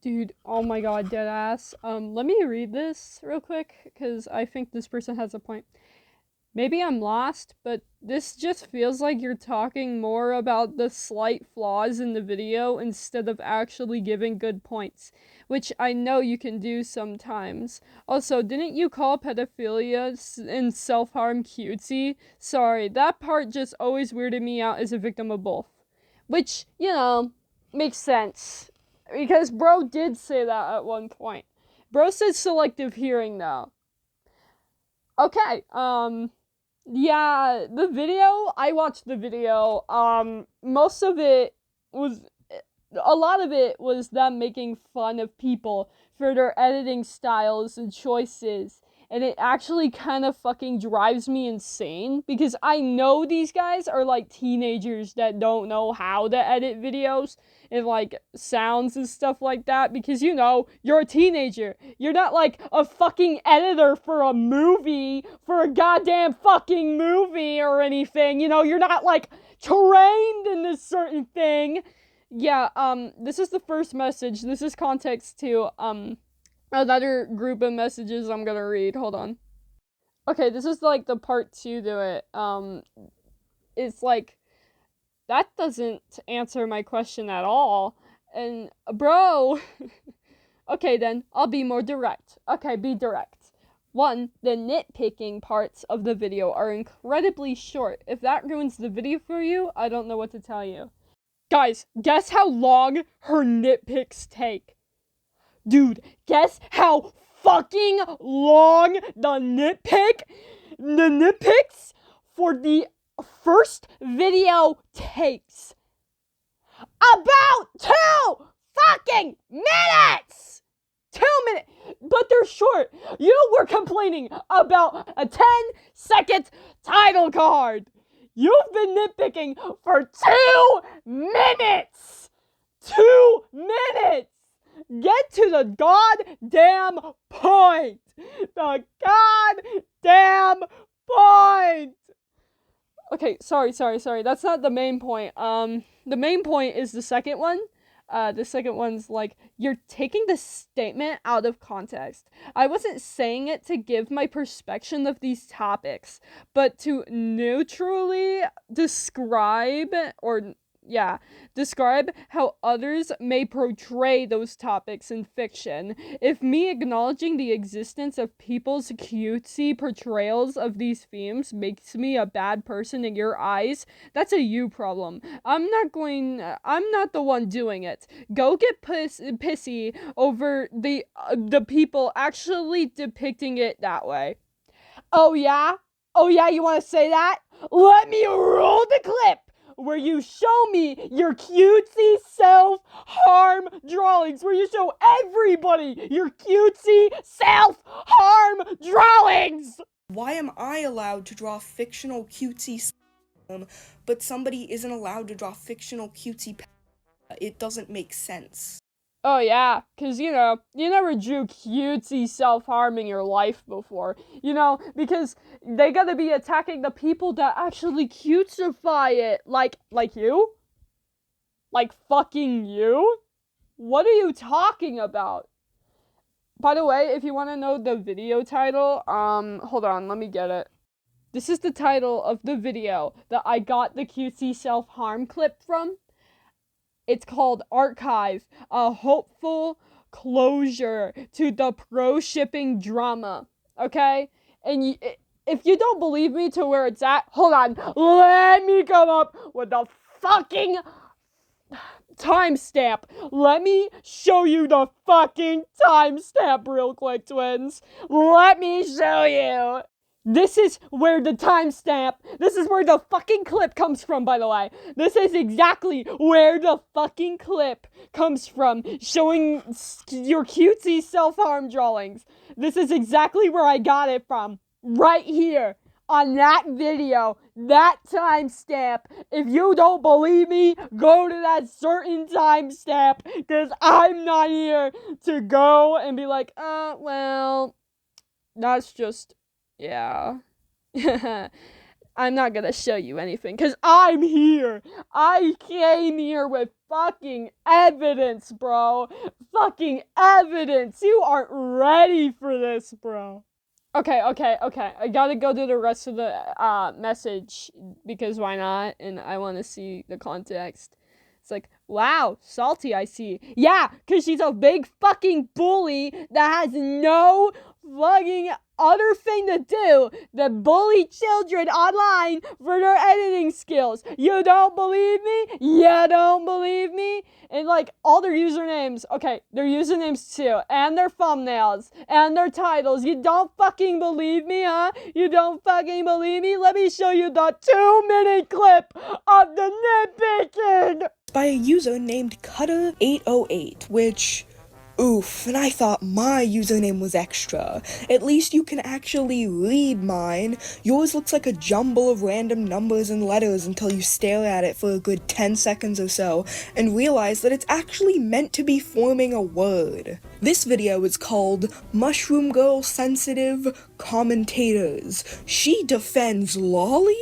Dude, oh my god, deadass. Let me read this real quick, because I think this person has a point. Maybe I'm lost, but this just feels like you're talking more about the slight flaws in the video instead of actually giving good points, which I know you can do sometimes. Also, didn't you call pedophilia and self-harm cutesy? Sorry, that part just always weirded me out as a victim of both. Which, makes sense. Because bro did say that at one point. Bro said selective hearing though. Okay, yeah, the video, I watched the video. Most of it was, a lot of it was them making fun of people for their editing styles and choices. And it actually kind of fucking drives me insane because I know these guys are like teenagers that don't know how to edit videos and like sounds and stuff like that because you're a teenager. You're not like a fucking editor for a movie, for a goddamn fucking movie or anything. You're not like trained in this certain thing. Yeah, this is the first message. This is context to, another group of messages I'm gonna read. Hold on. Okay, this is like the part 2 to it. It's like, that doesn't answer my question at all. And, bro, okay then, I'll be more direct. Okay, be direct. 1, the nitpicking parts of the video are incredibly short. If that ruins the video for you, I don't know what to tell you. Guys, guess how long her nitpicks take. Dude, guess how fucking long the nitpicks for the first video takes? About 2 fucking minutes! 2 minutes! But they're short. You were complaining about a 10-second title card. You've been nitpicking for 2 minutes! 2 minutes! Get to the goddamn point! The goddamn point! Okay, sorry. That's not the main point. The main point is the second one. The second one's like, you're taking the statement out of context. I wasn't saying it to give my perspective of these topics, but to neutrally describe how others may portray those topics in fiction. If me acknowledging the existence of people's cutesy portrayals of these themes makes me a bad person in your eyes, that's a you problem. I'm not the one doing it. Go get pissy over the people actually depicting it that way. Oh yeah, you want to say that? Let me roll the clip where you show me your cutesy self-harm drawings, where you show everybody your cutesy self-harm drawings! Why am I allowed to draw fictional cutesy but somebody isn't allowed to draw fictional cutesy? It doesn't make sense. Oh yeah, cause you never drew cutesy self-harm in your life before. Because they gotta be attacking the people that actually cutesify it. Like you? Like fucking you? What are you talking about? By the way, if you wanna know the video title, hold on, let me get it. This is the title of the video that I got the cutesy self-harm clip from. It's called Archive, a hopeful closure to the pro-shipping drama, okay? And if you don't believe me to where it's at, hold on, let me come up with the fucking timestamp. Let me show you the fucking timestamp real quick, twins. Let me show you. This is where the fucking clip comes from, by the way. This is exactly where the fucking clip comes from, showing your cutesy self-harm drawings. This is exactly where I got it from. Right here, on that video, that timestamp. If you don't believe me, go to that certain timestamp, because I'm not here to go and be like, well, that's just... yeah. I'm not gonna show you anything, because I'm here. I came here with fucking evidence, bro. Fucking evidence. You aren't ready for this, bro. Okay. I gotta go to the rest of the message because why not? And I want to see the context. It's like, wow, salty, I see. Yeah, because she's a big fucking bully that has no fucking other thing to do than bully children online for their editing skills. You don't believe me? You don't believe me? And like all their usernames, okay, their usernames too, and their thumbnails, and their titles. You don't fucking believe me, huh? You don't fucking believe me? Let me show you the 2-minute clip of the nitpicking by a user named Cutter808, which, oof, and I thought my username was extra. At least you can actually read mine. Yours looks like a jumble of random numbers and letters until you stare at it for a good 10 seconds or so and realize that it's actually meant to be forming a word. This video is called Mushroom Girl Sensitive Commentators. She defends Lolly?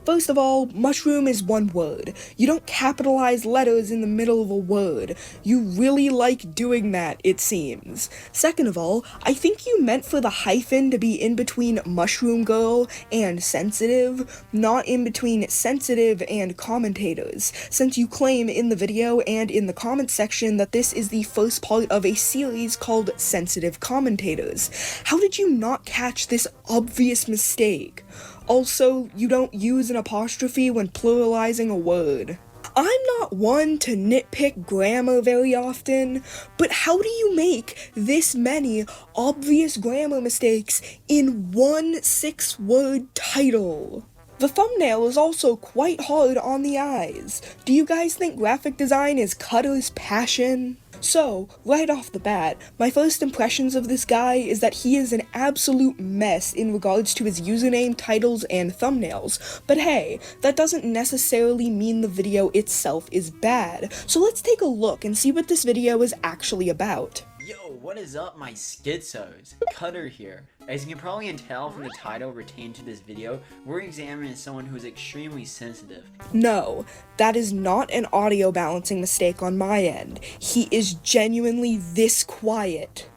First of all, mushroom is one word. You don't capitalize letters in the middle of a word. You really like doing that, it seems. Second of all, I think you meant for the hyphen to be in between mushroom girl and sensitive, not in between sensitive and commentators, since you claim in the video and in the comments section that this is the first part of a series called Sensitive Commentators. How did you not catch this obvious mistake? Also, you don't use an apostrophe when pluralizing a word. I'm not one to nitpick grammar very often, but how do you make this many obvious grammar mistakes in one 6-word title? The thumbnail is also quite hard on the eyes. Do you guys think graphic design is Cutter's passion? So, right off the bat, my first impressions of this guy is that he is an absolute mess in regards to his username, titles, and thumbnails. But hey, that doesn't necessarily mean the video itself is bad. So let's take a look and see what this video is actually about. Yo, what is up, my schizos? Cutter here. As you can probably tell from the title retained to this video, we're examining someone who is extremely sensitive. No, that is not an audio balancing mistake on my end. He is genuinely this quiet.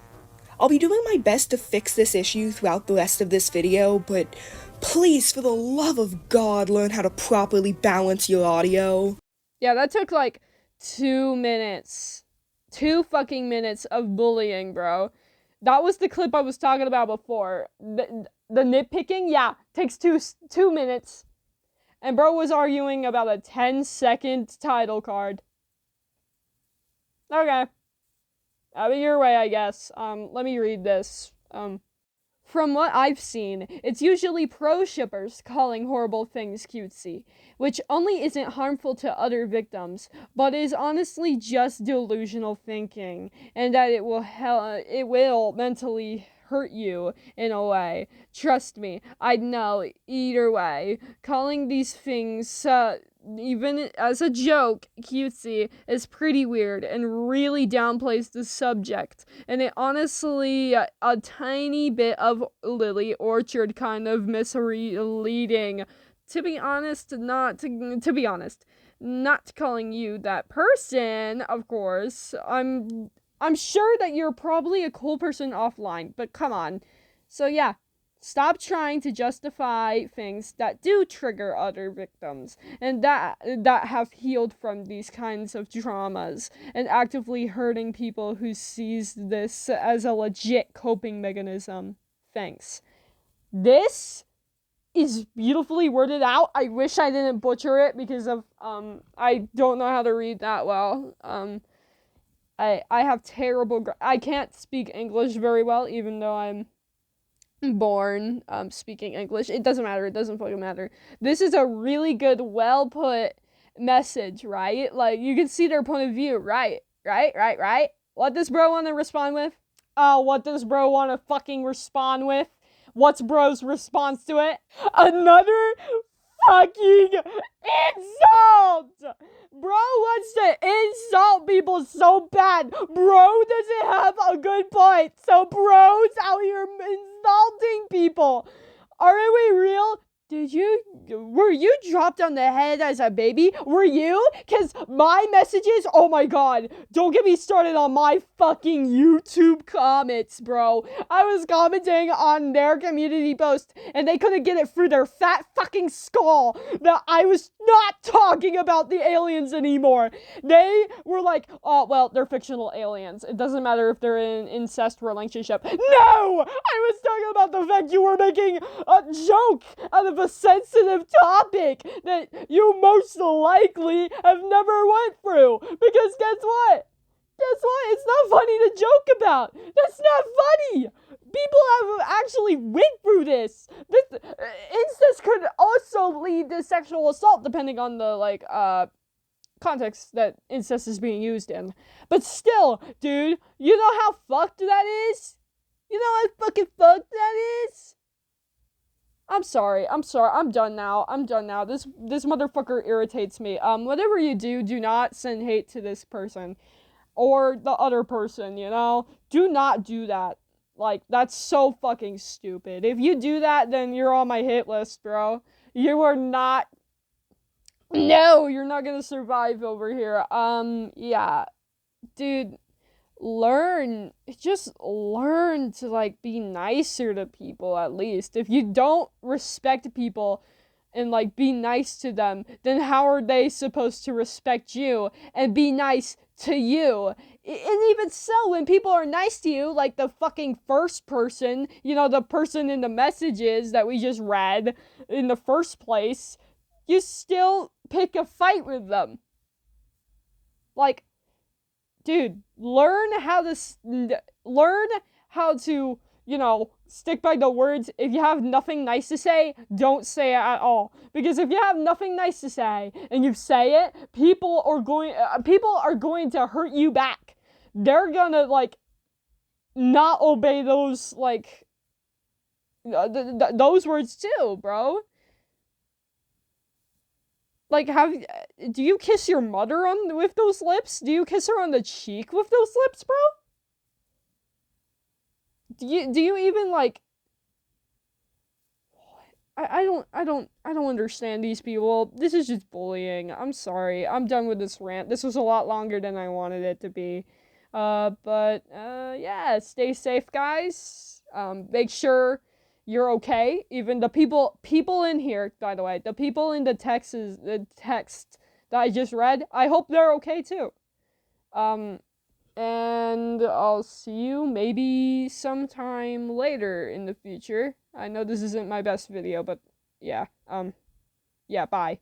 I'll be doing my best to fix this issue throughout the rest of this video, but please, for the love of God, learn how to properly balance your audio. Yeah, that took like 2 minutes. 2 fucking minutes of bullying, bro. That was the clip I was talking about before. The nitpicking, yeah, takes two minutes. And bro was arguing about a 10-second title card. Okay. Have it your way, I guess. Let me read this. From what I've seen, it's usually pro-shippers calling horrible things cutesy, which only isn't harmful to other victims, but is honestly just delusional thinking, and that it will mentally hurt you in a way. Trust me, I'd know either way. Calling these things, even as a joke, cutesy, is pretty weird and really downplays the subject. And it honestly, a tiny bit of Lily Orchard kind of misleading. To be honest, not calling you that person, of course. I'm sure that you're probably a cool person offline, but come on. So yeah. Stop trying to justify things that do trigger other victims and that have healed from these kinds of traumas and actively hurting people who sees this as a legit coping mechanism. Thanks. This is beautifully worded out. I wish I didn't butcher it because of I don't know how to read that well. I have terrible I can't speak English very well even though I'm born speaking English. It doesn't matter. It doesn't fucking matter. This is a really good, well put message, right? Like, you can see their point of view, right? What does bro want to respond with? What does bro want to fucking respond with? What's bro's response to it? Another fucking insult! Bro wants to insult people so bad. Bro doesn't have a good point. So bro's out here insulting people. Aren't we real? were you dropped on the head as a baby? Were you? Cause my messages, oh my god, don't get me started on my fucking YouTube comments, bro. I was commenting on their community post, and they couldn't get it through their fat fucking skull that I was not talking about the aliens anymore. They were like, oh, well, they're fictional aliens. It doesn't matter if they're in an incest relationship. No! I was talking about the fact you were making a joke out of a sensitive topic that you most likely have never went through. Because guess what? Guess what? It's not funny to joke about. That's not funny. People have actually went through this. Incest could also lead to sexual assault, depending on the context that incest is being used in. But still, dude, you know how fucked that is? You know how fucking fucked that is? I'm sorry. I'm done now. This motherfucker irritates me. Whatever you do, do not send hate to this person. Or the other person, you know? Do not do that. Like, that's so fucking stupid. If you do that, then you're on my hit list, bro. You are not... No, you're not gonna survive over here. Yeah. Dude, just learn to, like, be nicer to people, at least. If you don't respect people and, like, be nice to them, then how are they supposed to respect you and be nice to you? And even so, when people are nice to you, like the fucking first person, you know, the person in the messages that we just read in the first place, you still pick a fight with them. Like, dude, learn how to, you know, stick by the words. If you have nothing nice to say, don't say it at all. Because if you have nothing nice to say and you say it, people are going to hurt you back. They're gonna, like, not obey those, like, those words too, bro. Like, do you kiss your mother with those lips? Do you kiss her on the cheek with those lips, bro? Do you even, like... I don't understand these people. This is just bullying. I'm sorry. I'm done with this rant. This was a lot longer than I wanted it to be. Yeah, stay safe, guys. Make sure you're okay. Even the people in here, by the way, the people in the text that I just read, I hope they're okay too. And I'll see you maybe sometime later in the future. I know this isn't my best video, but yeah, bye.